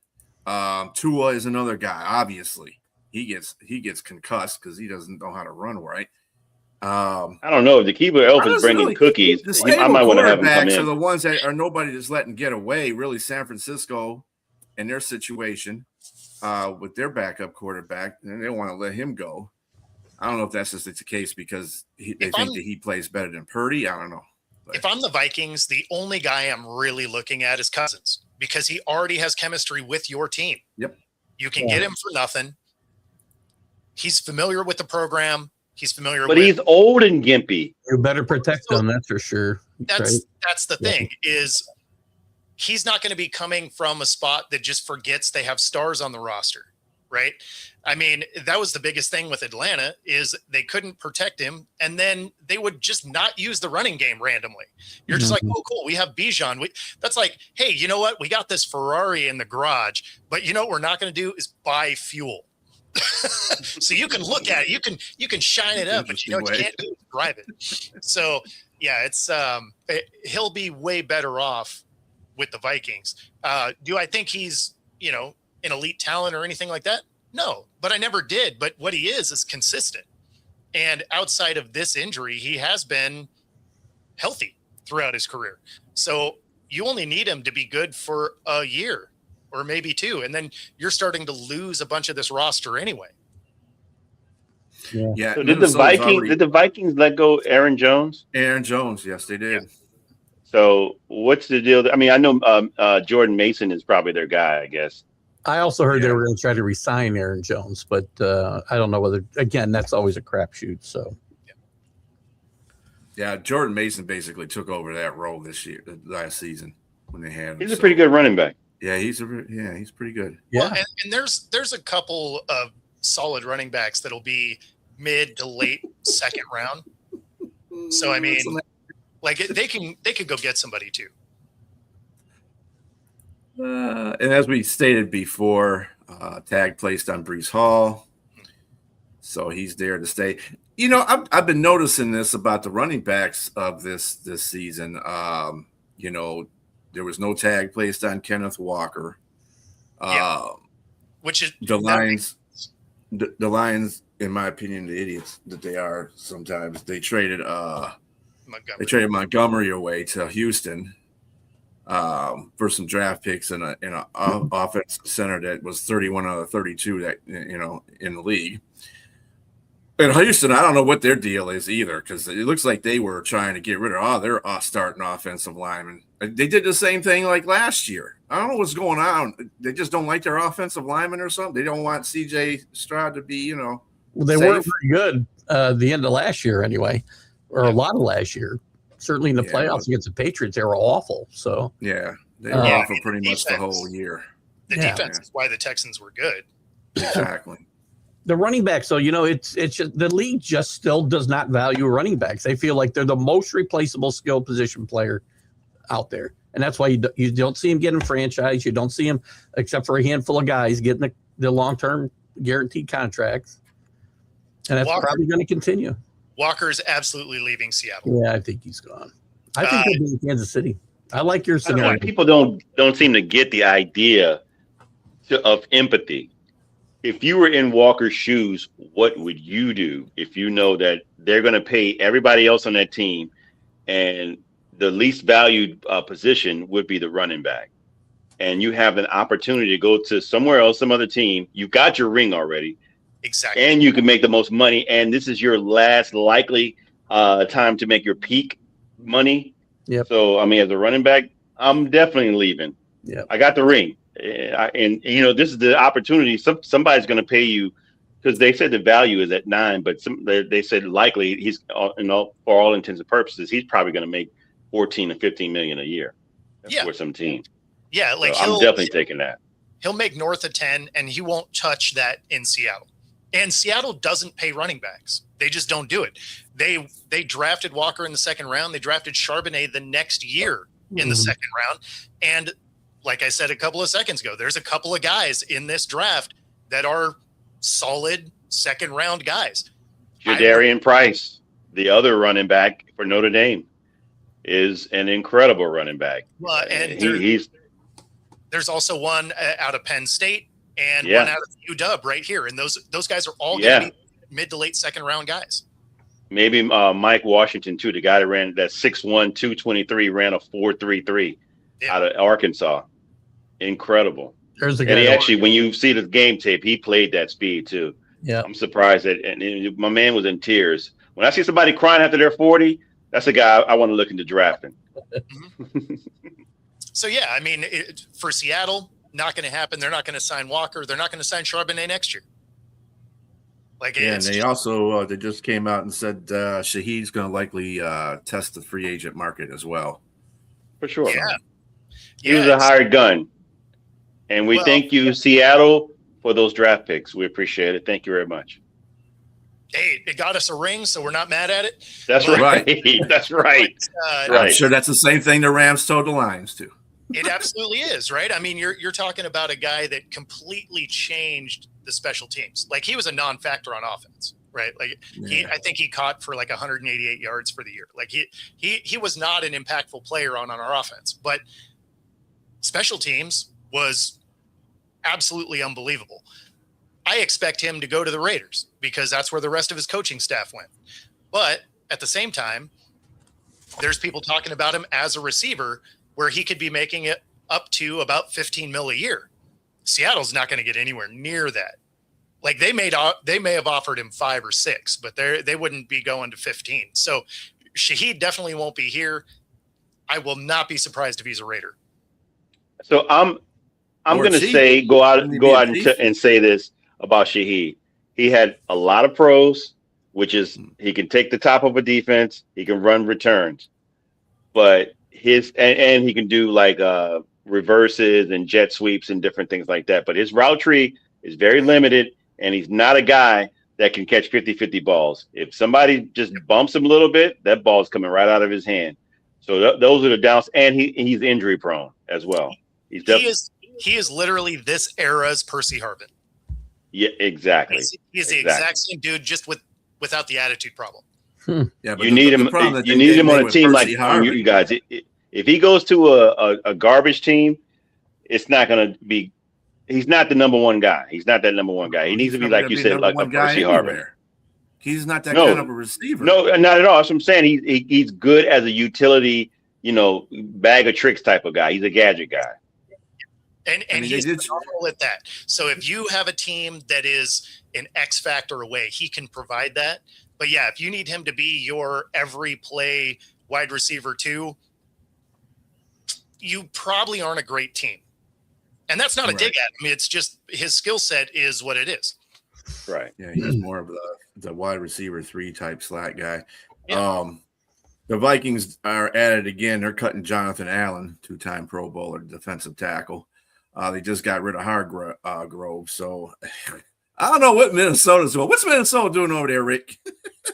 Tua is another guy. Obviously, he gets concussed because he doesn't know how to run right. I don't know. The Keebler Elf is bringing cookies. I might want to have him come in. Are the ones that are nobody just letting get away. Really, San Francisco and their situation with their backup quarterback, and they want to let him go. I don't know if that's just the case because they think that he plays better than Purdy. I don't know. But if I'm the Vikings, the only guy I'm really looking at is Cousins because he already has chemistry with your team. Yep. You can get him for nothing. He's familiar with the program. He's familiar but he's old and gimpy. You better protect him, that's for sure. That's the thing is he's not going to be coming from a spot that just forgets they have stars on the roster, right? I mean, that was the biggest thing with Atlanta is they couldn't protect him, and then they would just not use the running game randomly. You're just like, oh, cool, we have Bijan. That's like, hey, you know what? We got this Ferrari in the garage, but you know what we're not going to do is buy fuel. So you can look at it, you can shine it up, but you know what you can't do is drive it. So yeah, it's he'll be way better off with the Vikings. Do I think he's an elite talent or anything like that? No, but I never did. But what he is consistent. And outside of this injury, he has been healthy throughout his career. So you only need him to be good for a year or maybe two. And then you're starting to lose a bunch of this roster anyway. Yeah. So did the Vikings let go Aaron Jones? Aaron Jones, yes, they did. Yeah. So what's the deal? I mean, I know Jordan Mason is probably their guy, I guess. I also heard they were going to try to re-sign Aaron Jones, but I don't know whether, again, that's always a crapshoot. So, yeah, Jordan Mason basically took over that role last season when they had him. He's a pretty good running back. Yeah, he's pretty good. Yeah, well, and there's a couple of solid running backs that'll be mid to late second round. So I mean, like they could go get somebody too. And as we stated before, tag placed on Breece Hall, so he's there to stay. I've been noticing this about the running backs of this season. There was no tag placed on Kenneth Walker. Which is the Lions. The Lions, in my opinion, the idiots that they are sometimes. They traded Montgomery away to Houston for some draft picks and an offense center that was 31 out of 32 that in the league. And Houston, I don't know what their deal is either, because it looks like they were trying to get rid of their starting offensive linemen. They did the same thing like last year. I don't know what's going on. They just don't like their offensive linemen or something. They don't want C.J. Stroud to be, Well, they weren't very good the end of last year anyway, or a lot of last year. Certainly in the playoffs against the Patriots, they were awful. So yeah, they were awful pretty much the whole year. The defense is why the Texans were good. Exactly. The running backs, so it's just, the league just still does not value running backs. They feel like they're the most replaceable skill position player out there, and that's why you don't see him getting franchised. You don't see him, except for a handful of guys, getting the long-term guaranteed contracts, and that's probably going to continue. Walker's absolutely leaving Seattle. Yeah, I think he's gone. I think he'll be in Kansas City. I like your scenario. People don't seem to get the idea of empathy. If you were in Walker's shoes, what would you do if you know that they're going to pay everybody else on that team and the least valued position would be the running back. And you have an opportunity to go to somewhere else, some other team. You got your ring already. Exactly. And you can make the most money. And this is your last likely time to make your peak money. Yep. So, I mean, as a running back, I'm definitely leaving. Yeah. I got the ring. And this is the opportunity. Somebody's going to pay you, because they said the value is at 9, but they said likely he's, for all intents and purposes, he's probably going to make 14 to 15 million a year for some team. Yeah, like so I'm definitely taking that. He'll make north of 10, and he won't touch that in Seattle. And Seattle doesn't pay running backs. They just don't do it. They drafted Walker in the second round. They drafted Charbonnet the next year in the second round. And like I said a couple of seconds ago, there's a couple of guys in this draft that are solid second round guys. Jadarian Price, the other running back for Notre Dame, is an incredible running back. Well, and there's also one out of Penn State and one out of UW right here. And those guys are all going to be mid to late second round guys. Maybe Mike Washington, too, the guy that ran that 6'1", 223, ran a 4.33 out of Arkansas. Incredible. There's a guy. And he actually, when you see the game tape, he played that speed, too. Yeah. I'm surprised that, and my man was in tears. When I see somebody crying after they're 40, that's a guy I want to look into drafting. So, yeah, I mean, for Seattle, not going to happen. They're not going to sign Walker. They're not going to sign Charbonnet next year. And they also they just came out and said Shaheed's going to likely test the free agent market as well. For sure. Yeah. He was a hired gun. And we thank you, Seattle, for those draft picks. We appreciate it. Thank you very much. Hey, it got us a ring, so we're not mad at it. That's right. That's right. I'm sure that's the same thing the Rams told the Lions too. It absolutely is, right? I mean, you're talking about a guy that completely changed the special teams. Like, he was a non-factor on offense, right? Like, I think he caught for like 188 yards for the year. Like, he was not an impactful player on our offense, but special teams was absolutely unbelievable. I expect him to go to the Raiders because that's where the rest of his coaching staff went. But at the same time, there's people talking about him as a receiver where he could be making it up to about 15 mil a year. Seattle's not going to get anywhere near that. Like, they may have offered him 5 or 6, but they wouldn't be going to 15. So Shaheed definitely won't be here. I will not be surprised if he's a Raider. So I'm going to say go out and say this about Shaheed. He had a lot of pros, which is he can take the top of a defense, he can run returns, but and he can do like reverses and jet sweeps and different things like that. But his route tree is very limited, and he's not a guy that can catch 50-50 balls. If somebody just bumps him a little bit, that ball's coming right out of his hand. So those are the downs, and he's injury prone as well. He is literally this era's Percy Harvin. Yeah, exactly. He's the exact same dude, just without the attitude problem. Yeah, but you need him. You need him on a team like you guys. If he goes to a garbage team, it's not going to be. He's not the number one guy. He's not that number one guy. He needs to be, like you said, like a Percy Harvin. He's not that kind of a receiver. No, not at all. That's what I'm saying. He's good as a utility, bag of tricks type of guy. He's a gadget guy. And he's phenomenal at that. So if you have a team that is an X factor away, he can provide that. But yeah, if you need him to be your every play wide receiver too, you probably aren't a great team. And that's not a dig at him. It's just his skill set is what it is. Right. Yeah, he's more of the wide receiver 3 type slot guy. Yeah. The Vikings are at it again. They're cutting Jonathan Allen, 2-time Pro Bowler, defensive tackle. They just got rid of Hargrove. So I don't know what Minnesota's doing. What's Minnesota doing over there, Rick?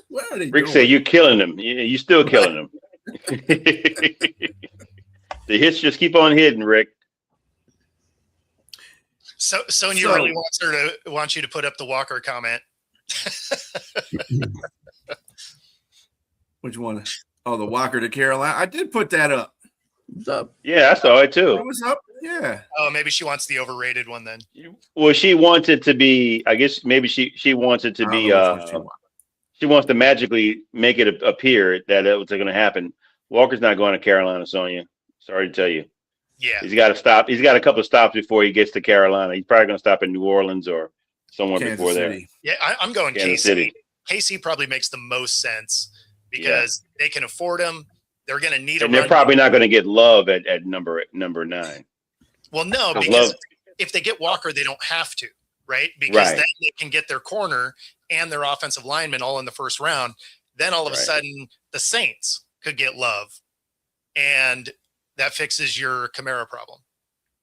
What are they doing? Rick said you're killing them. You're still killing them. The hits just keep on hitting, Rick. So Sonia really wants you to put up the Walker comment. Which one? Oh, the Walker to Carolina. I did put that up. Yeah, I saw it too. It was up. Yeah. Oh, maybe she wants the overrated one then. Well, she wants it to be. I guess maybe she wants it to be. She wants to magically make it appear that it was going to happen. Walker's not going to Carolina, Sonia. Sorry to tell you. Yeah. He's got to stop. He's got a couple of stops before he gets to Carolina. He's probably going to stop in New Orleans or somewhere Kansas before City. Yeah, I'm going Kansas KC. City. KC probably makes the most sense because they can afford him. They're going to need And they're probably not going to get Love at number 9. Well, no, 'Cause because Love- if they get Walker, they don't have to, right? Because then they can get their corner and their offensive lineman all in the first round. Then all of a sudden, the Saints could get Love, and that fixes your Kamara problem.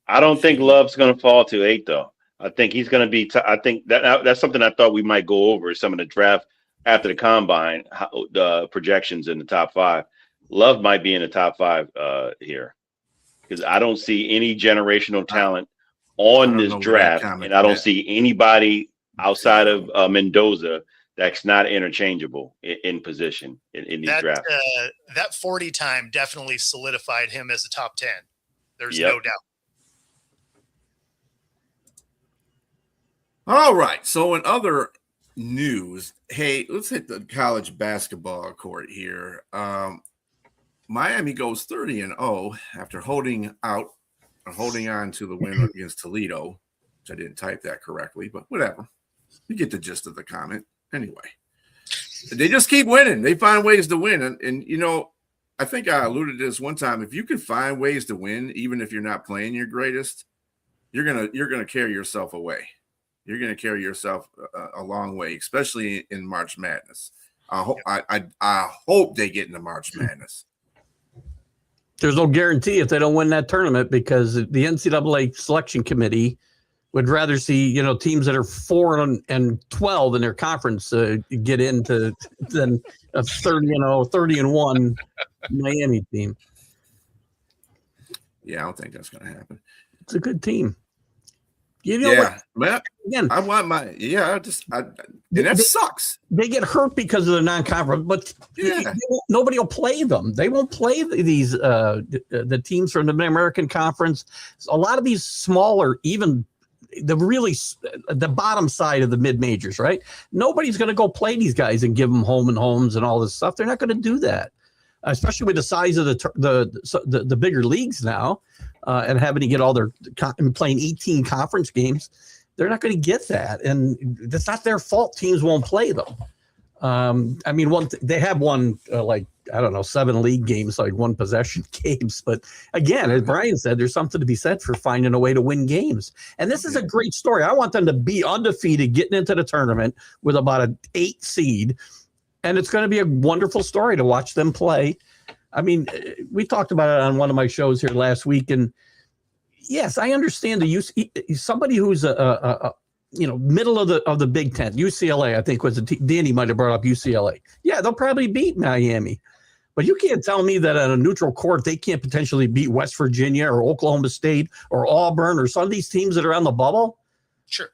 I don't think Love's going to fall to 8 though. I think he's going to be. I think that's something I thought we might go over some of the draft after the combine, the projections in the top 5. Love might be in the top 5 here because I don't see any generational talent on this draft, and I don't see anybody outside of Mendoza that's not interchangeable in position in these drafts. That 40 time definitely solidified him as a top 10. There's no doubt. All right. So in other news, hey, let's hit the college basketball court here. Miami goes 30-0 after holding on to the win against Toledo, which I didn't type that correctly, but whatever. You get the gist of the comment. Anyway, they just keep winning. They find ways to win. And you know, I think I alluded to this one time. If you can find ways to win, even if you're not playing your greatest, you're gonna carry yourself away. You're gonna carry yourself a long way, especially in March Madness. I hope they get into March Madness. There's no guarantee if they don't win that tournament because the NCAA selection committee would rather see, teams that are 4-12 in their conference get into than a 30-1 Miami team. Yeah, I don't think that's going to happen. It's a good team. Again, I want that sucks. They get hurt because of the non-conference, but nobody will play them. They won't play these the teams from the American Conference. A lot of these smaller, even the bottom side of the mid majors, right? Nobody's going to go play these guys and give them home and homes and all this stuff. They're not going to do that, especially with the size of the bigger leagues now. And having to get all their playing 18 conference games, they're not going to get that, and that's not their fault. Teams won't play them. I mean, they have won 7 league games, like 1 possession games. But again, as Brian said, there's something to be said for finding a way to win games. And this is a great story. I want them to be undefeated, getting into the tournament with about an 8 seed, and it's going to be a wonderful story to watch them play. I mean, we talked about it on one of my shows here last week, and yes, I understand the use. Somebody who's middle of the Big Ten, UCLA, I think was Danny might have brought up UCLA. Yeah, they'll probably beat Miami, but you can't tell me that on a neutral court they can't potentially beat West Virginia or Oklahoma State or Auburn or some of these teams that are on the bubble. Sure,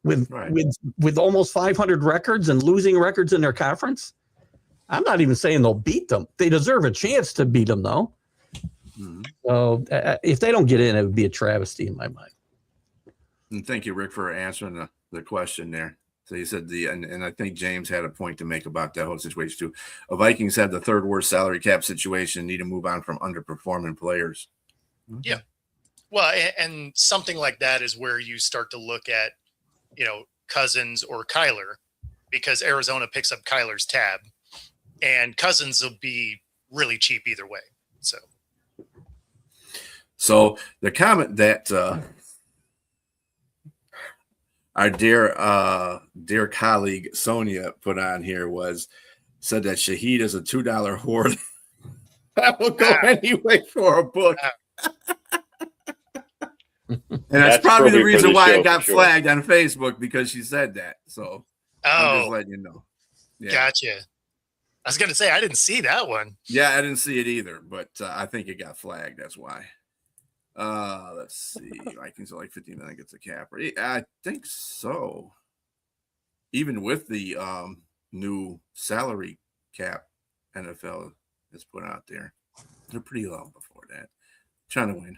with almost 500 records and losing records in their conference. I'm not even saying they'll beat them. They deserve a chance to beat them, though. Mm-hmm. So if they don't get in, it would be a travesty in my mind. And thank you, Rick, for answering the question there. So you said and I think James had a point to make about that whole situation too. Vikings had the 3rd worst salary cap situation, need to move on from underperforming players. Yeah. Well, and something like that is where you start to look at, Cousins or Kyler, because Arizona picks up Kyler's tab. And Cousins will be really cheap either way. So the comment that our dear colleague Sonia put on here said that Shaheed is a $2 hoard that will go anyway for a book. And that's probably the reason why it got flagged on Facebook, because she said that. So I'm just letting you know. Yeah. Gotcha. I was going to say, I didn't see that one. Yeah, I didn't see it either, but I think it got flagged. That's why. Let's see. Vikings are like 50 million gets a cap. I think so. Even with the new salary cap NFL has put out there, they're pretty low before that. Trying to win.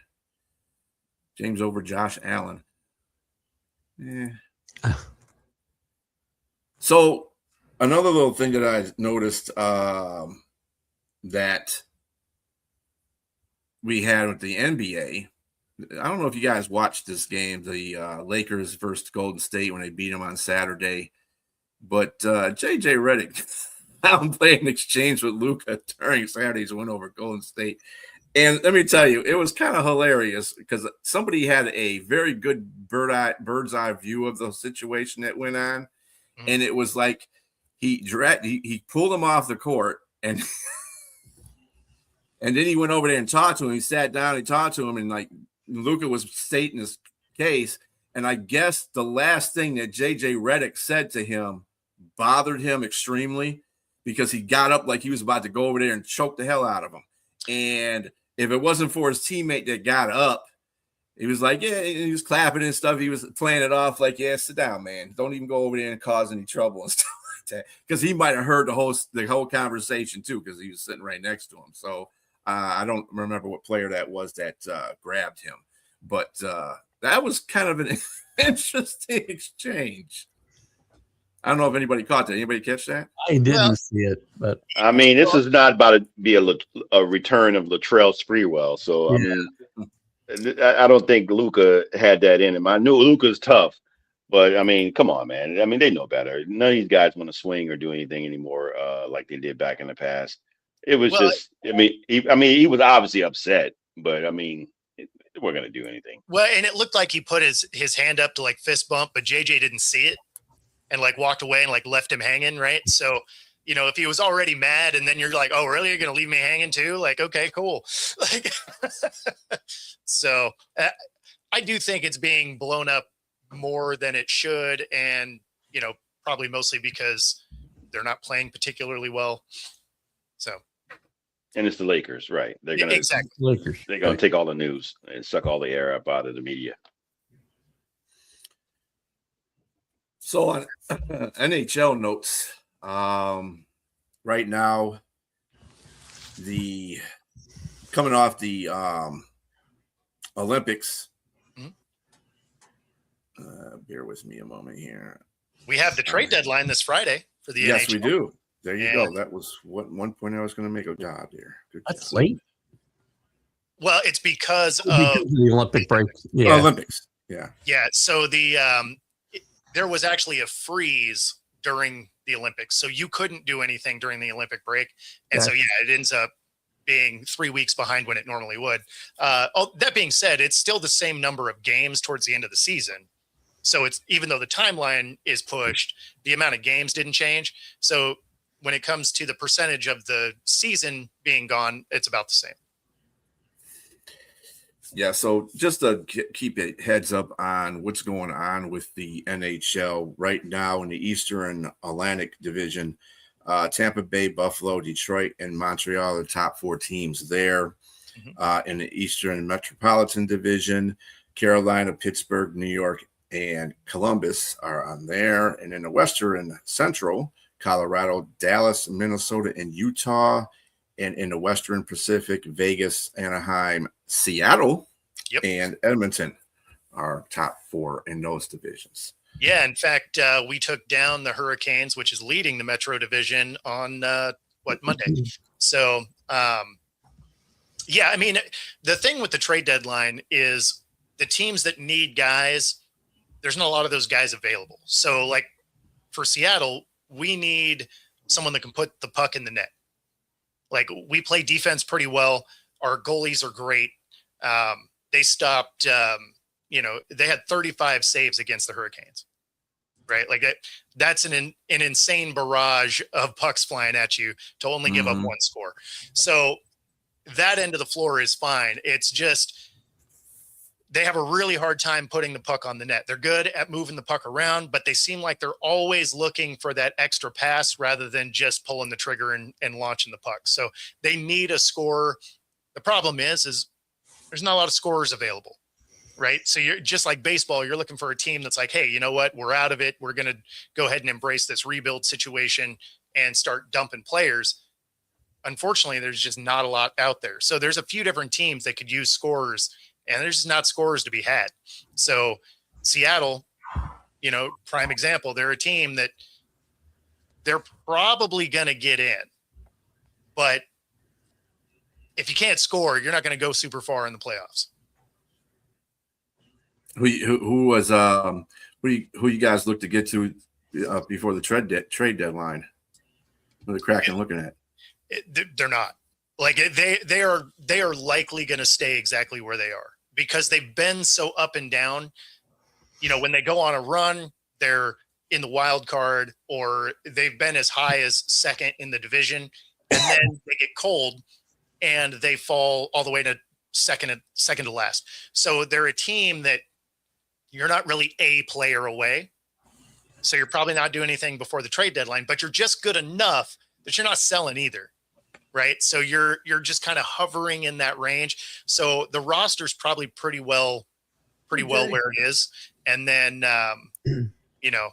James over Josh Allen. Yeah. So another little thing that I noticed that we had with the NBA. I don't know if you guys watched this game, the Lakers versus Golden State when they beat them on Saturday. But JJ Redick playing an exchange with Luka during Saturday's win over Golden State. And let me tell you, it was kind of hilarious because somebody had a very good bird's eye view of the situation that went on. Mm-hmm. And it was like he pulled him off the court and and then he went over there and talked to him. He sat down, he talked to him, and like Luka was stating his case. And I guess the last thing that JJ Redick said to him bothered him extremely because he got up like he was about to go over there and choke the hell out of him. And if it wasn't for his teammate that got up, he was like, yeah, he was clapping and stuff. He was playing it off like, yeah, sit down, man. Don't even go over there and cause any trouble and stuff like that. Because he might have heard the whole conversation too, because he was sitting right next to him. So I don't remember what player that was that grabbed him. But that was kind of an interesting exchange. I don't know if anybody caught that. Anybody catch that? I didn't see it, but I mean, this is not about to be a return of Latrell Sprewell. So I mean, I don't think Luka had that in him. I knew Luka's tough, but I mean, come on, man. I mean, they know better. None of these guys want to swing or do anything anymore like they did back in the past. It was he was obviously upset, but I mean, we're gonna do anything. Well, and it looked like he put his hand up to like fist bump, but JJ didn't see it and like walked away and like left him hanging, right? So, you know, if he was already mad and then you're like, oh, really? You're gonna leave me hanging too? Like, okay, cool. Like, so I do think it's being blown up more than it should, and you know, probably mostly because they're not playing particularly well. So. And it's the Lakers, right? They're gonna Lakers. They're gonna take all the news and suck all the air up out of the media. So on NHL notes, right now, coming off the Olympics. Bear with me a moment here. We have the trade deadline this Friday for the NHL. Yes, we do. There you go. That was one point I was going to make a job there. Good That's job. late. Well, it's because of the Olympic break. Yeah. Olympics. Yeah. Yeah. So there was actually a freeze during the Olympics, so you couldn't do anything during the Olympic break, and so it ends up being 3 weeks behind when it normally would. That being said, it's still the same number of games towards the end of the season. So it's, even though the timeline is pushed, the amount of games didn't change. So when it comes to the percentage of the season being gone, it's about the same. Yeah, so just to keep a heads up on what's going on with the NHL right now in the Eastern Atlantic Division, Tampa Bay, Buffalo, Detroit, and Montreal are the top 4 teams there. Mm-hmm. In the Eastern Metropolitan Division, Carolina, Pittsburgh, New York, and Columbus are on there. And in the Western Central, Colorado, Dallas, Minnesota, and Utah. And in the Western Pacific, Vegas, Anaheim, Seattle, and Edmonton are top 4 in those divisions. Yeah, in fact, we took down the Hurricanes, which is leading the Metro Division on Monday. So, I mean, the thing with the trade deadline is the teams that need guys, there's not a lot of those guys available. So, like for Seattle, we need someone that can put the puck in the net. Like, we play defense pretty well. Our goalies are great. They stopped, they had 35 saves against the Hurricanes, right? Like that's an insane barrage of pucks flying at you to only give up 1 score. So that end of the floor is fine. It's just, they have a really hard time putting the puck on the net. They're good at moving the puck around, but they seem like they're always looking for that extra pass rather than just pulling the trigger and launching the puck. So they need a scorer. The problem is there's not a lot of scorers available, right? So you're just like baseball. You're looking for a team that's like, hey, you know what? We're out of it. We're going to go ahead and embrace this rebuild situation and start dumping players. Unfortunately, there's just not a lot out there. So there's a few different teams that could use scorers, and there's just not scorers to be had. So Seattle, prime example, they're a team that they're probably going to get in, but if you can't score, you're not going to go super far in the playoffs. Who was who you guys look to get to before the trade deadline? What are the Kraken looking at? They're not. Like they are likely going to stay exactly where they are because they've been so up and down. You know, when they go on a run, they're in the wild card, or they've been as high as second in the division, and then they get cold and they fall all the way to second to last. So they're a team that you're not really a player away. So you're probably not doing anything before the trade deadline, but you're just good enough that you're not selling either. Right. So you're just kind of hovering in that range. So the roster's probably pretty well where it is. And then, you know,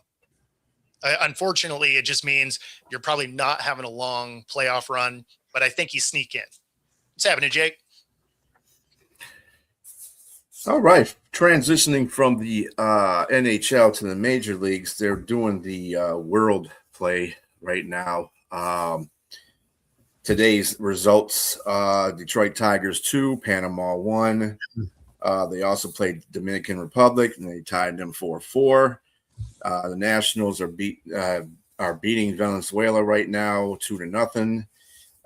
unfortunately, it just means you're probably not having a long playoff run, but I think you sneak in. What's happening, Jake? All right. Transitioning from the NHL to the major leagues, they're doing the world play right now. Today's results, Detroit Tigers 2, Panama 1. They also played Dominican Republic, and they tied them 4-4. The Nationals are beating Venezuela right now 2-0.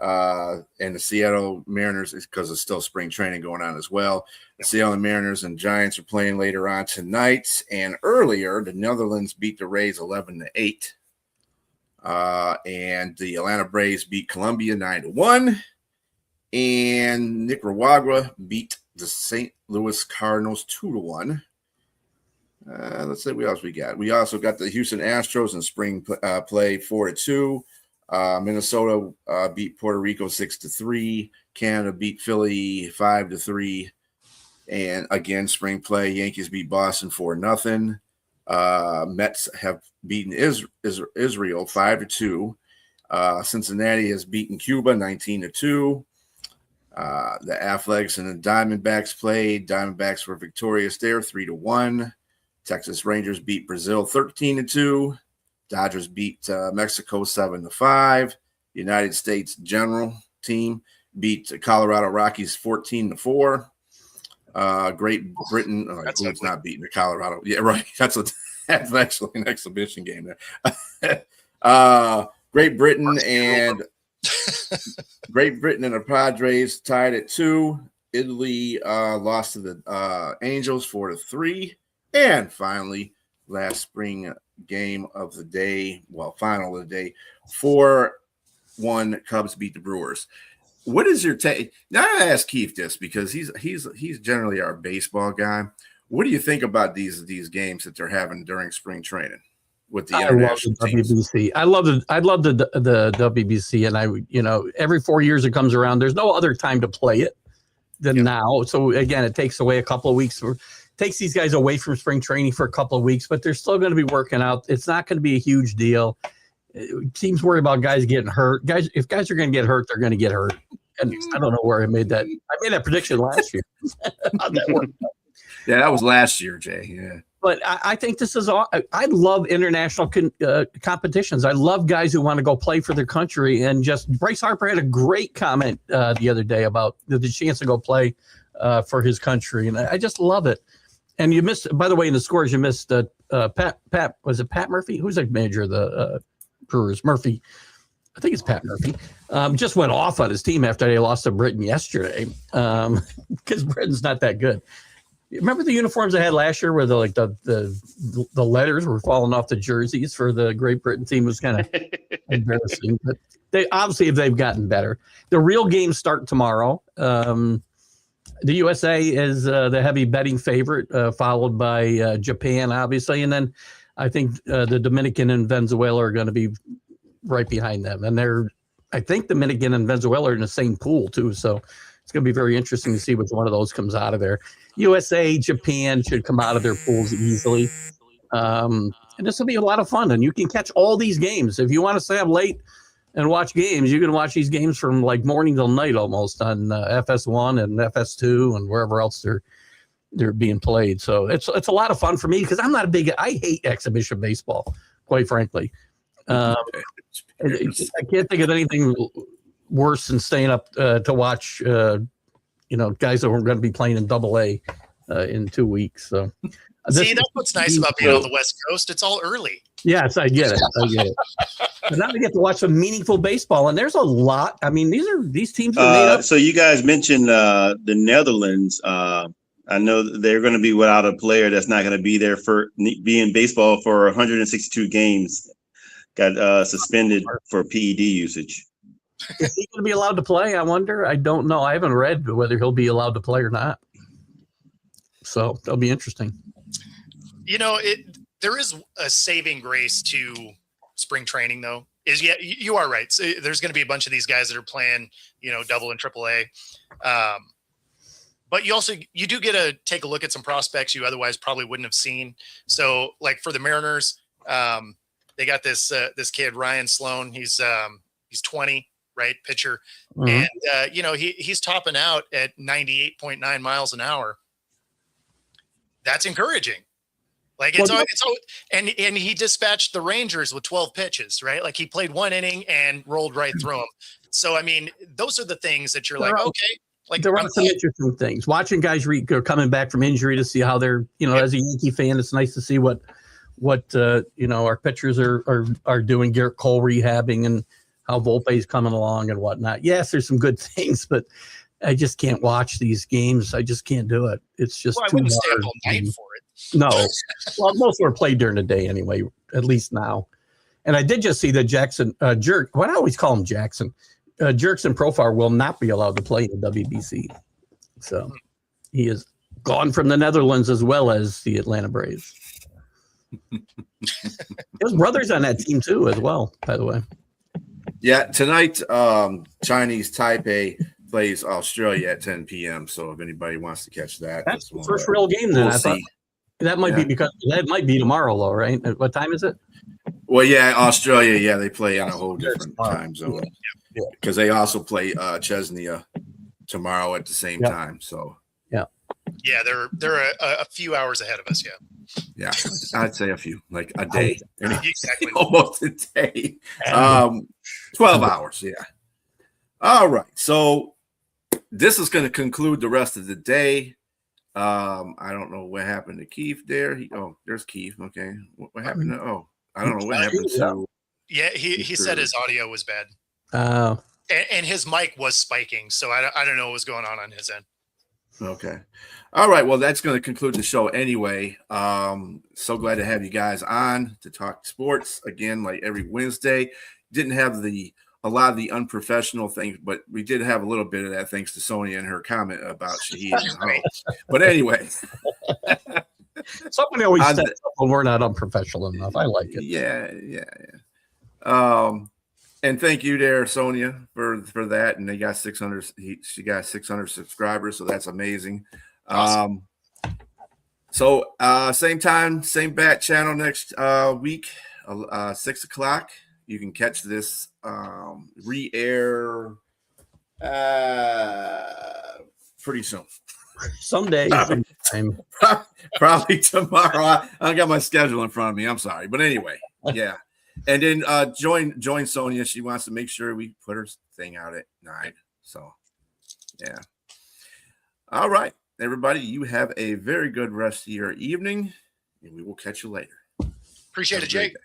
And the Seattle Mariners, because it's still spring training going on as well. The Seattle Mariners and Giants are playing later on tonight. And earlier, the Netherlands beat the Rays 11-8. And the Atlanta Braves beat Colombia 9-1. And Nicaragua beat the St. Louis Cardinals 2-1. Let's see what else we got. We also got the Houston Astros in spring play 4-2. Minnesota beat Puerto Rico 6-3. Canada beat Philly 5-3. And again, spring play, Yankees beat Boston 4-0. Mets have beaten Israel 5-2. Cincinnati has beaten Cuba 19-2. The Athletics and the Diamondbacks played. Diamondbacks were victorious there 3-1. Texas Rangers beat Brazil 13-2. Dodgers beat Mexico 7-5. United States General team beat Colorado Rockies 14-4. Great Britain, who's not beating the Colorado? Yeah, right. That's actually an exhibition game there. Great Britain and the Padres tied at 2. Italy lost to the Angels 4-3. And finally, last spring game of the day, final of the day, 4-1 Cubs beat the Brewers. What is your take? Now I ask Keith this because he's generally our baseball guy. What do you think about these games that they're having during spring training with the international teams? WBC. I love the WBC, and every 4 years it comes around. There's no other time to play it than now. So again, it takes away a couple of weeks. Takes these guys away from spring training for a couple of weeks, but they're still going to be working out. It's not going to be a huge deal. Teams worry about guys getting hurt. If guys are going to get hurt, they're going to get hurt. And I don't know where I made that. I made that prediction last year. Yeah, that was last year, Jay. Yeah. But I think this is all. I love international competitions. I love guys who want to go play for their country. And just Bryce Harper had a great comment the other day about the chance to go play for his country. And I just love it. And you missed, by the way, in the scores, you missed Pat. Was it Pat Murphy? Who's the manager of the Brewers? Murphy. I think it's Pat Murphy. Just went off on his team after they lost to Britain yesterday because Britain's not that good. Remember the uniforms they had last year where the letters were falling off the jerseys for the Great Britain team? Was kind of embarrassing. But they've gotten better. The real games start tomorrow. The USA is the heavy betting favorite, followed by Japan, obviously. And then I think the Dominican and Venezuela are going to be right behind them. And I think Dominican and Venezuela are in the same pool, too. So it's going to be very interesting to see which one of those comes out of there. USA, Japan should come out of their pools easily. And this will be a lot of fun. And you can catch all these games. If you want to stay up late and watch games, you can watch these games from like morning till night almost on FS1 and FS2 and wherever else they're being played. So it's a lot of fun for me because I hate exhibition baseball, quite frankly. I can't think of anything worse than staying up to watch, guys that were going to be playing in Double-A in 2 weeks. So, see, that's what's nice about being on the West Coast. It's all early. Yes, I get it. But now we get to watch some meaningful baseball, and there's a lot. I mean, these teams are made up. So you guys mentioned the Netherlands. I know they're going to be without a player that's not going to be there for being baseball for 162 games. Got suspended for PED usage. Is he going to be allowed to play? I wonder. I don't know. I haven't read whether he'll be allowed to play or not. So that'll be interesting. There is a saving grace to spring training, though. You are right. So there's going to be a bunch of these guys that are playing, double and triple A. But you do get to take a look at some prospects you otherwise probably wouldn't have seen. So, like for the Mariners, they got this kid Ryan Sloan. He's 20, right, pitcher, and he's topping out at 98.9 miles an hour. That's encouraging. Like and he dispatched the Rangers with 12 pitches, right? Like he played 1 inning and rolled right through them. So I mean, those are the things that you're like, okay. Like there are some interesting things. Watching guys coming back from injury to see how they're, as a Yankee fan, it's nice to see what our pitchers are doing. Garrett Cole rehabbing and how Volpe's coming along and whatnot. Yes, there's some good things, but I just can't watch these games. I just can't do it. It's just I too wouldn't hard. stay up all night for it. No. Well, most of them are played during the day anyway, at least now. And I did just see that Jackson Jerk. Why do I always call him Jackson? Jerkson Profar will not be allowed to play in the WBC. So he is gone from the Netherlands as well as the Atlanta Braves. His brother's on that team too, as well, by the way. Yeah, tonight, Chinese Taipei plays Australia at 10 p.m. So if anybody wants to catch that, that's the first real game. Then we'll I thought that might be because that might be tomorrow, though, right? What time is it? Well, yeah, Australia. Yeah, they play on a whole different time zone because they also play Chesney tomorrow at the same time. So yeah, they're a few hours ahead of us. Yeah, I'd say a few, like a day, exactly, almost a day. 12 hours. Yeah. All right, so this is going to conclude the rest of the day. I don't know what happened to Keith there. There's Keith. Okay, what happened to? I don't know what happened to. Yeah, he said his audio was bad. And his mic was spiking, so I don't know what was going on his end. Okay. All right. Well, that's going to conclude the show anyway. So glad to have you guys on to talk sports again, like every Wednesday. Didn't have a lot of the unprofessional things, but we did have a little bit of that thanks to Sonia and her comment about Shahid. But anyway. Somebody always says we're not unprofessional enough. I like it. Yeah. And thank you there, Sonia, for that. And they got 600. She got 600 subscribers, so that's amazing. Awesome. So same time, same bat channel next week, 6 o'clock. You can catch this re-air pretty soon. Someday. Probably tomorrow. I got my schedule in front of me. I'm sorry. But anyway, yeah. And then join Sonia. She wants to make sure we put her thing out at 9. So, yeah. All right, everybody. You have a very good rest of your evening, and we will catch you later. Appreciate it, Jake. Day.